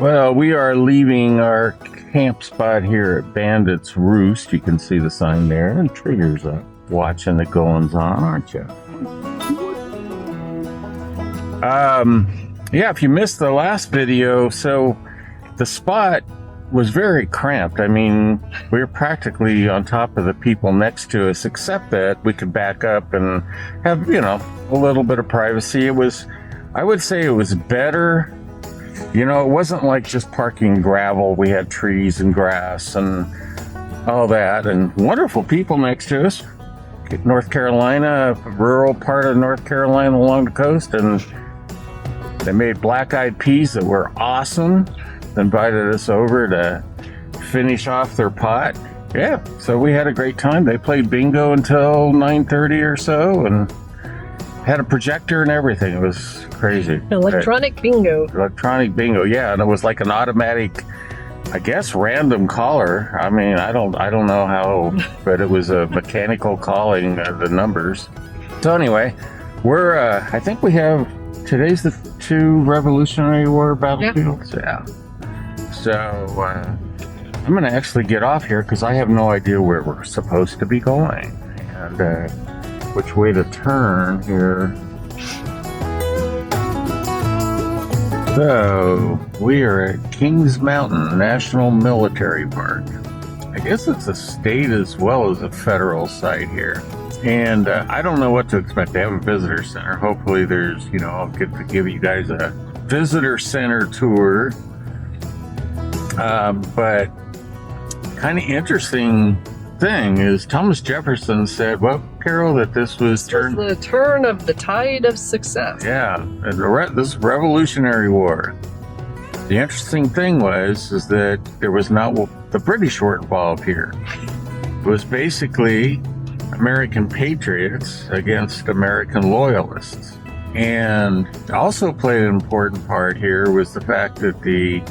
Well, we are leaving our camp spot here at Bandit's Roost. You can see the sign there, and Trigger's up. Watching the goings on, aren't you? Yeah, if you missed the last video, so the spot was very cramped. I mean, we were practically on top of the people next to us, except that we could back up and have, you know, a little bit of privacy. It was, I would say it was better. You know, it wasn't like just parking gravel. We had trees and grass and all that, and wonderful people next to us. North Carolina, a rural part of North Carolina along the coast, and they made black-eyed peas that were awesome. They invited us over to finish off their pot. Yeah, so we had a great time. They played bingo until 9:30 or so, and had a projector and everything. It was crazy. Electronic bingo. Electronic bingo, yeah, and it was like an automatic, I guess, random caller. I mean, I don't know how, but it was a mechanical calling the numbers. So anyway, we're I think we have today's the 2 Revolutionary War battlefields. Yeah. So I'm going to actually get off here because I have no idea where we're supposed to be going and which way to turn here. So we are at Kings Mountain National Military Park. I guess it's a state as well as a federal site here. And I don't know what to expect. They have a visitor center. Hopefully there's, you know, I'll get to give you guys a visitor center tour. But kind of interesting thing is Thomas Jefferson said, well, Carol, that this was the turn of the tide of success. Yeah, this Revolutionary War. The interesting thing is that there was not the British were involved here. It was basically American Patriots against American Loyalists. And also played an important part here was the fact that the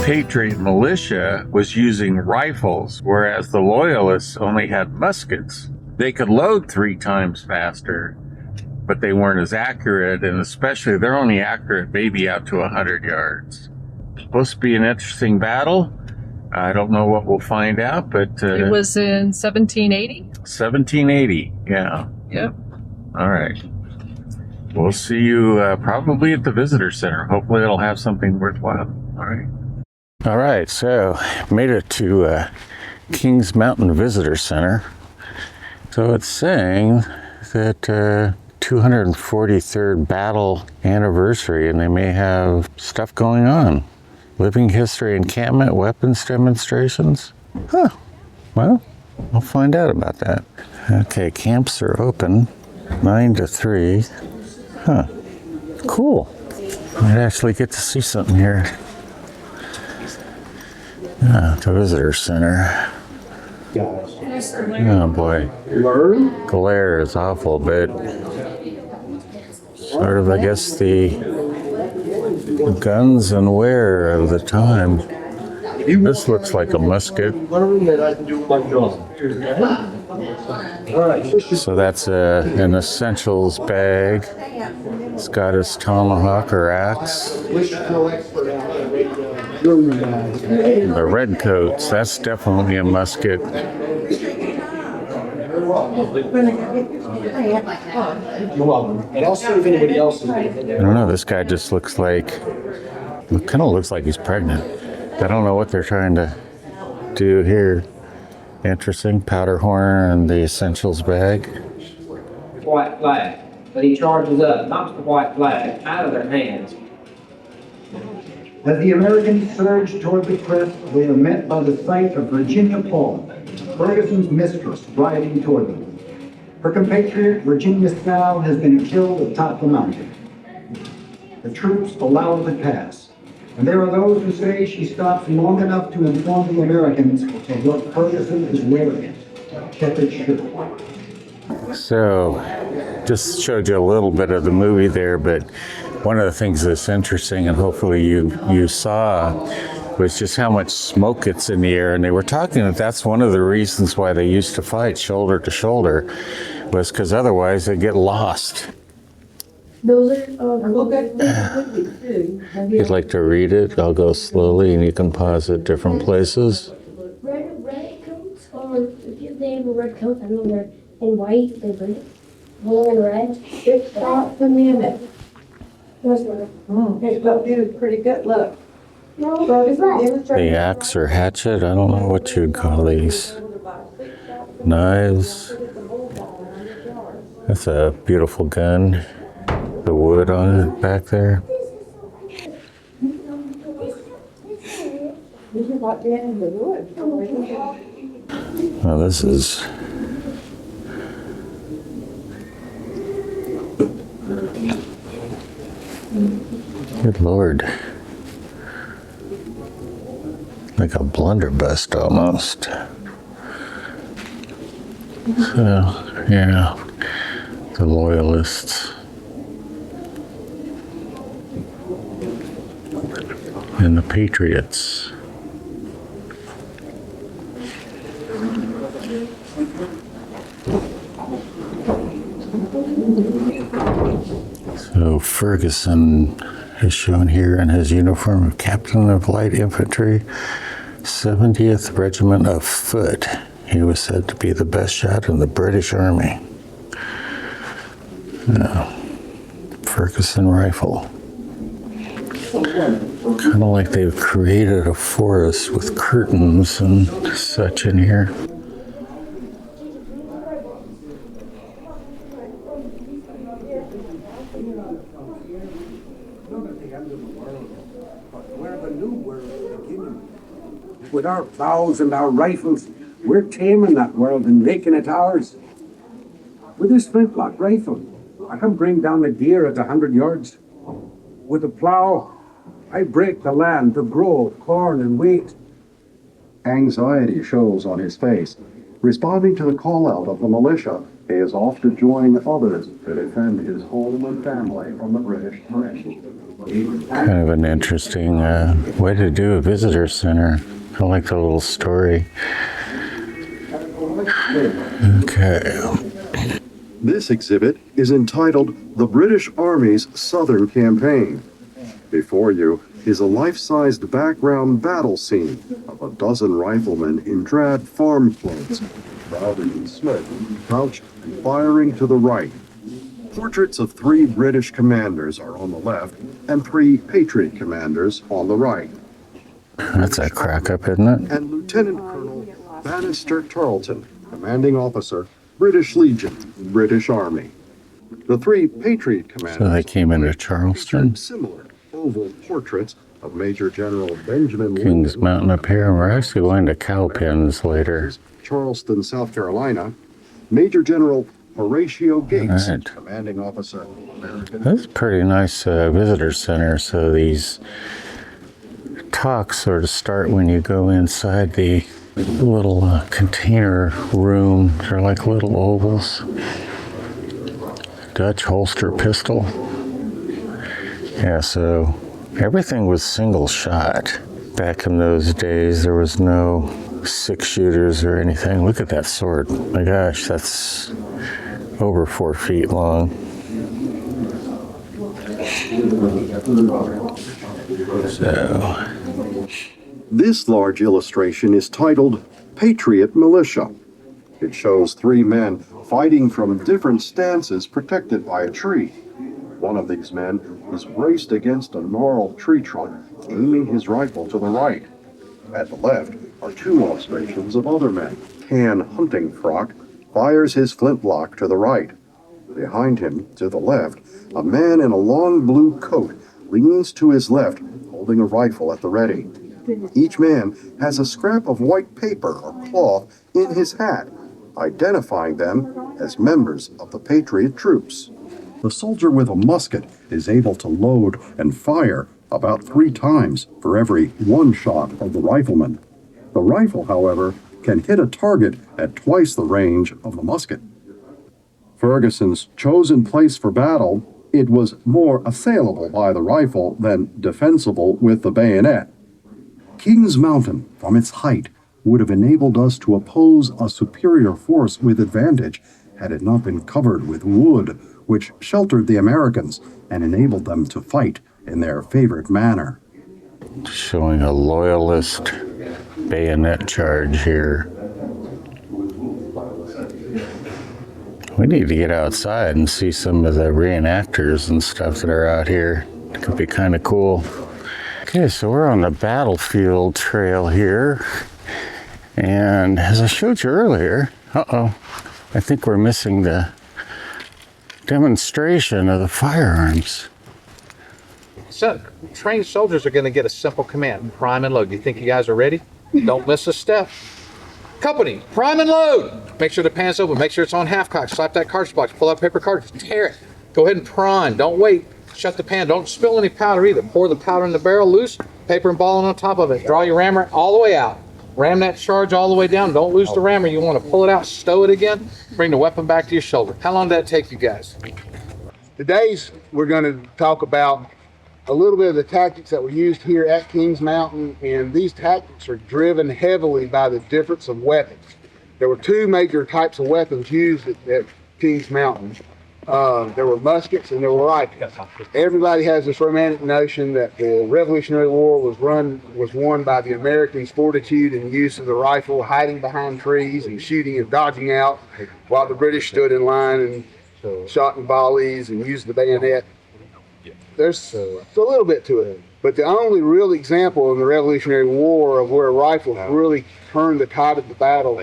Patriot militia was using rifles, whereas the Loyalists only had muskets. They could load 3 times faster, but they weren't as accurate, and especially they're only accurate maybe out to 100 yards. Supposed to be an interesting battle. I don't know what we'll find out, but it was in 1780. 1780, yeah. Yep. All right. We'll see you probably at the visitor center. Hopefully it'll have something worthwhile. All right. All right, so made it to Kings Mountain Visitor Center. So it's saying that 243rd battle anniversary, and they may have stuff going on. Living history encampment, weapons demonstrations. Huh, well, we'll find out about that. Okay, camps are open 9 to 3. Huh, cool. Might actually get to see something here. The visitor center. Oh boy. Glare is awful, but sort of, I guess, the guns and wear of the time. This looks like a musket. So that's an essentials bag. It's got his tomahawk or axe. The red coats, that's definitely a musket. I don't know, this guy just looks like, kind of looks like he's pregnant. I don't know what they're trying to do here. Interesting, powder horn and the essentials bag. White flag, but he charges up, knocks the white flag out of their hands. As the Americans surged toward the crest, they are met by the sight of Virginia Paul, Ferguson's mistress, riding toward them. Her compatriot, Virginia Scow, has been killed atop the mountain. The troops allow her to pass, and there are those who say she stops long enough to inform the Americans of what Ferguson is wearing, a checkered shirt. So, just showed you a little bit of the movie there, but one of the things that's interesting, and hopefully you saw, was just how much smoke gets in the air. And they were talking that that's one of the reasons why they used to fight shoulder to shoulder, was because otherwise they'd get lost. Those are, If you'd like to read it, I'll go slowly and you can pause at different places. red coats, or if they have a red coat, I know they're in white, they're blue, blue and red. It's not a minute. It's about to pretty good, look. No, it's not. The axe or hatchet, I don't know what you'd call these. Knives. That's a beautiful gun. The wood on it back there. This is like being in the woods. Now this is good Lord. Like a blunderbuss almost. So, yeah. The Loyalists. And the Patriots. So Ferguson is shown here in his uniform of Captain of Light Infantry, 70th Regiment of Foot. He was said to be the best shot in the British Army. Ferguson rifle. Kind of like they've created a forest with curtains and such in here. With our plows and our rifles, we're taming that world and making it ours. With this flintlock rifle, I can bring down a deer at 100 yards. With a plow, I break the land to grow corn and wheat. Anxiety shows on his face. Responding to the call-out of the militia, he is off to join others to defend his home and family from the British aggression. Kind of an interesting way to do a visitor center. I like the little story. Okay. This exhibit is entitled The British Army's Southern Campaign. Before you is a life-sized background battle scene of a dozen riflemen in drab farm clothes, Crowder and Smith, crouched and firing to the right. Portraits of 3 British commanders are on the left and 3 Patriot commanders on the right. That's a crack up, isn't it? And Lieutenant Colonel Bannister Tarleton, commanding officer, British Legion, British Army. The 3 Patriot commanders So they came into Charleston. similar oval portraits of Major General Benjamin Kings Lincoln, Mountain up here, and we're actually going to Cowpens later. Charleston, South Carolina, Major General Horatio Gates, Right. commanding officer, American. That's a pretty nice visitor center. So these talks sort of start when you go inside the little container room. They're like little ovals. Dutch holster pistol. Yeah, so everything was single shot. Back in those days, there was no 6-shooters or anything. Look at that sword. My gosh, that's over 4 feet long. So, This large illustration is titled Patriot Militia. It shows 3 men fighting from different stances protected by a tree. One of these men is braced against a gnarled tree trunk, aiming his rifle to the right. At the left are 2 illustrations of other men. Tan hunting frock fires his flintlock to the right. Behind him, to the left, a man in a long blue coat leans to his left, holding a rifle at the ready. Each man has a scrap of white paper or cloth in his hat, identifying them as members of the Patriot troops. The soldier with a musket is able to load and fire about 3 times for every 1 shot of the rifleman. The rifle, however, can hit a target at twice the range of the musket. Ferguson's chosen place for battle, it was more assailable by the rifle than defensible with the bayonet. Kings Mountain, from its height, would have enabled us to oppose a superior force with advantage had it not been covered with wood which sheltered the Americans and enabled them to fight in their favorite manner. Showing a Loyalist bayonet charge here. We need to get outside and see some of the reenactors and stuff that are out here. It could be kind of cool. Okay, so we're on the battlefield trail here. And as I showed you earlier, I think we're missing the demonstration of the firearms. So, trained soldiers are going to get a simple command: prime and load. Do you think you guys are ready? Don't miss a step. Company, prime and load. Make sure the pan's open. Make sure it's on half cock. Slap that cartridge box. Pull out paper cartridge. Tear it. Go ahead and prime. Don't wait. Shut the pan. Don't spill any powder either. Pour the powder in the barrel loose. Paper and ball on top of it. Draw your rammer all the way out. Ram that charge all the way down. Don't lose the rammer. You want to pull it out, stow it again, bring the weapon back to your shoulder. How long did that take you guys? Today's we're going to talk about a little bit of the tactics that were used here at Kings Mountain, and these tactics are driven heavily by the difference of weapons. There were two major types of weapons used at Kings Mountain. There were muskets and there were rifles. Everybody has this romantic notion that the Revolutionary War was won by the Americans' fortitude and use of the rifle, hiding behind trees and shooting and dodging out, while the British stood in line and shot in volleys and used the bayonet. There's a little bit to it, but the only real example in the Revolutionary War of where rifles really turned the tide of the battle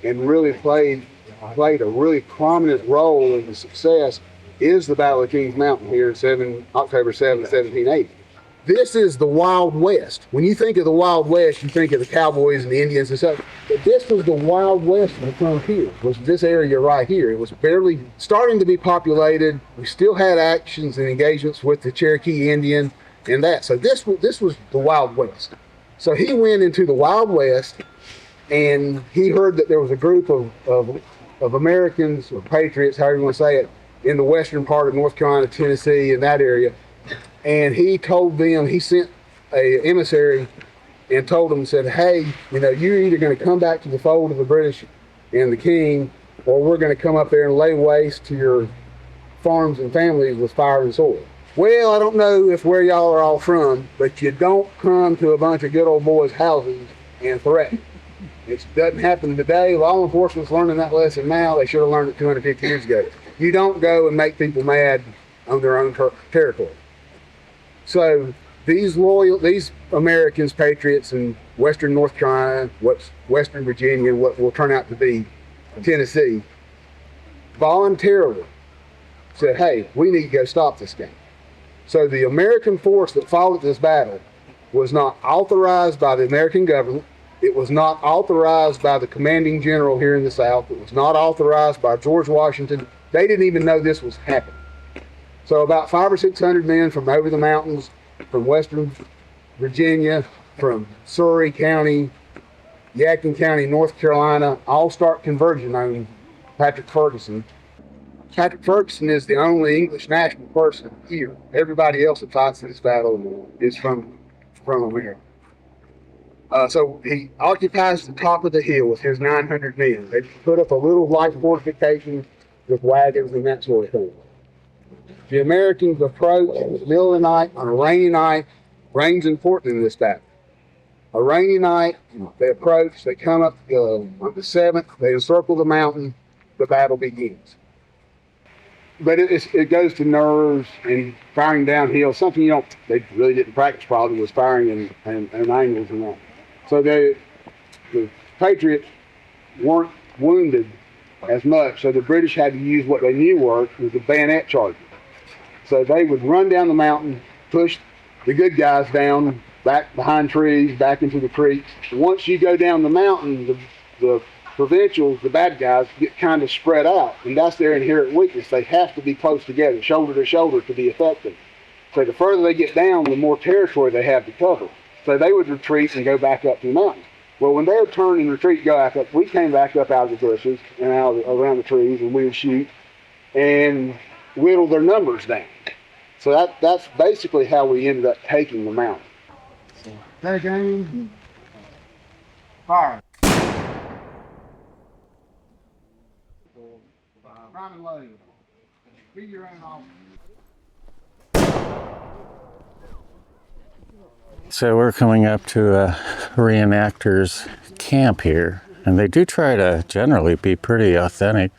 and really played a really prominent role in the success is the Battle of Kings Mountain here in October 7, 1780. This is the Wild West. When you think of the Wild West, you think of the cowboys and the Indians and stuff. But this was the Wild West of the frontier, was this area right here. It was barely starting to be populated. We still had actions and engagements with the Cherokee Indian and that. So this was the Wild West. So he went into the Wild West and he heard that there was a group of Americans or Patriots, however you want to say it, in the western part of North Carolina, Tennessee, in that area. And he told them, he sent an emissary and told them, said, hey, you're either going to come back to the fold of the British and the king, or we're going to come up there and lay waste to your farms and families with fire and sword. Well, I don't know if where y'all are all from, but you don't come to a bunch of good old boys' houses and threaten. It doesn't happen today. Law enforcement's learning that lesson now. They should have learned it 250 years ago. You don't go and make people mad on their own territory. So these Americans, Patriots in western North Carolina, what's western Virginia, and what will turn out to be Tennessee, voluntarily said, hey, we need to go stop this game. So the American force that followed this battle was not authorized by the American government. It was not authorized by the commanding general here in the South. It was not authorized by George Washington. They didn't even know this was happening. So about 500 or 600 men from over the mountains, from western Virginia, from Surrey County, Yadkin County, North Carolina, all start converging on Patrick Ferguson. Patrick Ferguson is the only English national person here. Everybody else that fights in this battle is from America. So he occupies the top of the hill with his 900 men. They put up a little light fortification with wagons and that sort of thing. The Americans approach in the middle of the night on a rainy night. Rain's important in this battle. A rainy night, they approach, they come up on the 7th, they encircle the mountain, the battle begins. But it goes to nerves and firing downhill. Something they really didn't practice probably was firing and angles and that. So the Patriots weren't wounded as much, so the British had to use what they knew worked, was the bayonet charges. So they would run down the mountain, push the good guys down, back behind trees, back into the creeks. Once you go down the mountain, the provincials, the bad guys, get kind of spread out, and that's their inherent weakness. They have to be close together, shoulder to shoulder, to be effective. So the further they get down, the more territory they have to cover. So they would retreat and go back up to the mountain. Well, when they would turn and retreat and go back up, we came back up out of the bushes and around the trees, and we would shoot and whittle their numbers down. So that's basically how we ended up taking the mountain. That game, fire. Prime and load. So we're coming up to a reenactors camp here, and they do try to generally be pretty authentic.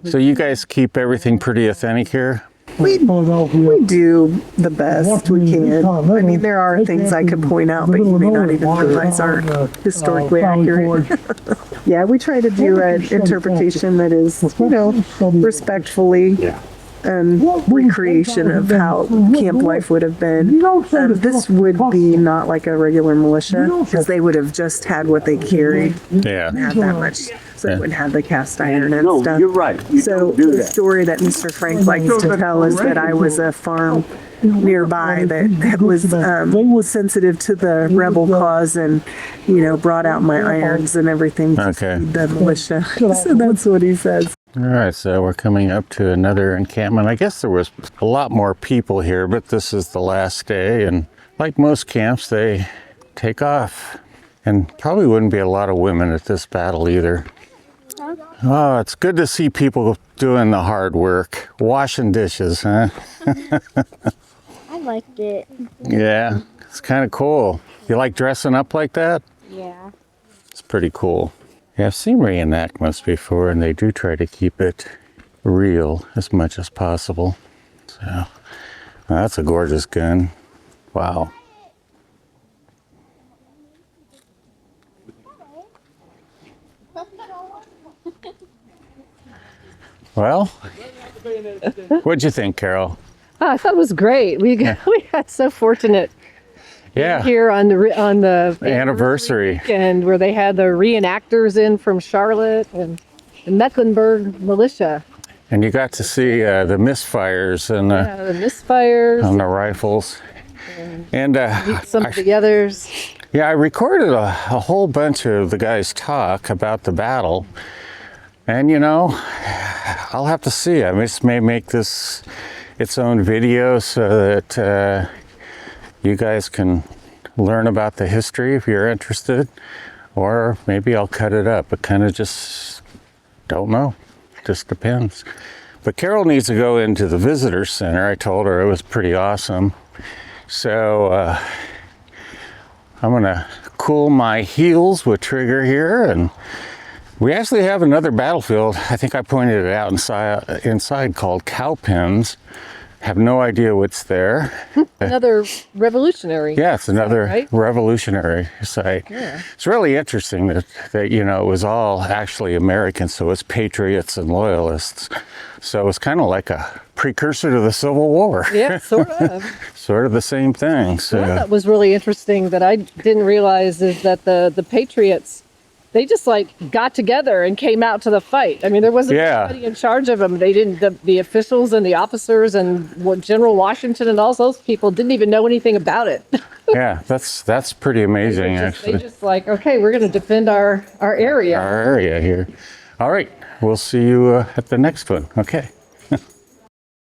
So you guys keep everything pretty authentic here? We do the best we can. I mean, there are things I could point out, but you may not even realize aren't historically accurate. Yeah, we try to do an interpretation that is, respectfully recreation of how camp life would have been. This would be not like a regular militia, because they would have just had what they carried. Yeah. Not that much. So it would have the cast iron and stuff. You're right. So the story that Mr. Frank likes to tell is that I was a farm nearby that was sensitive to the rebel cause and, brought out my irons and everything to feed the militia. So that's what he says. All right, so we're coming up to another encampment. I guess there was a lot more people here, but this is the last day, and like most camps, they take off. And probably wouldn't be a lot of women at this battle either. Oh, it's good to see people doing the hard work. Washing dishes, huh? I liked it. Yeah, it's kind of cool. You like dressing up like that? Yeah. It's pretty cool. Yeah, I've seen reenactments before, and they do try to keep it real as much as possible. So, well, that's a gorgeous gun. Wow. Well, what'd you think, Carol? Oh, I thought it was great. We got so fortunate. Yeah. Here on the Anniversary. And where they had the reenactors in from Charlotte and the Mecklenburg militia. And you got to see the misfires and The misfires. on the rifles. And Meet some of the others. yeah, I recorded a whole bunch of the guys talk about the battle. And I'll have to see. I just may make this its own video so that you guys can learn about the history if you're interested. Or maybe I'll cut it up. It kind of just don't know. Just depends. But Carol needs to go into the visitor center. I told her it was pretty awesome. So I'm gonna cool my heels with Trigger here, and we actually have another battlefield. I think I pointed it out inside called Cowpens. Have no idea what's there. Another revolutionary. Yeah, it's another right? revolutionary site. Yeah. It's really interesting that it was all actually American, so it's Patriots and Loyalists. So it's kind of like a precursor to the Civil War. Yeah, sort of. Sort of the same thing. So What I thought was really interesting that I didn't realize is that the Patriots, they just got together and came out to the fight. I mean, there wasn't anybody in charge of them. They didn't, the officials and the officers and General Washington and all those people didn't even know anything about it. yeah, that's pretty amazing, actually. They just okay, we're going to defend our area. Our area here. All right, we'll see you at the next one. Okay.